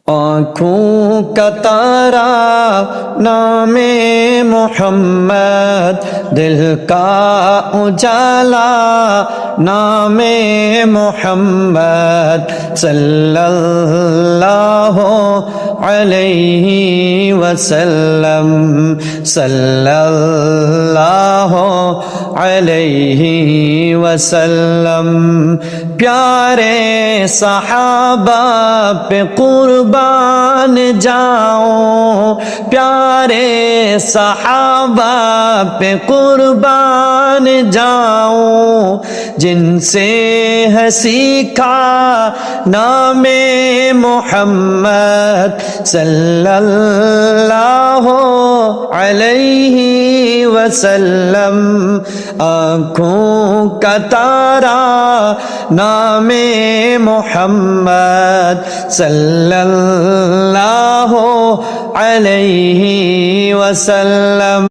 آنکھوں کا تارا نام محمد، دل کا اجالا نام محمد، صلی اللہ علیہ وسلم، صلی اللہ علیہ وسلم۔ پیارے صحابہ پہ قربان جاؤں، پیارے صحابہ پہ قربان جاؤں، جن سے ہے سیکھا نام محمد، صلی اللہ علیہ وسلم۔ آنکھوں کا تارا نام محمد، صلی اللہ علیہ وسلم۔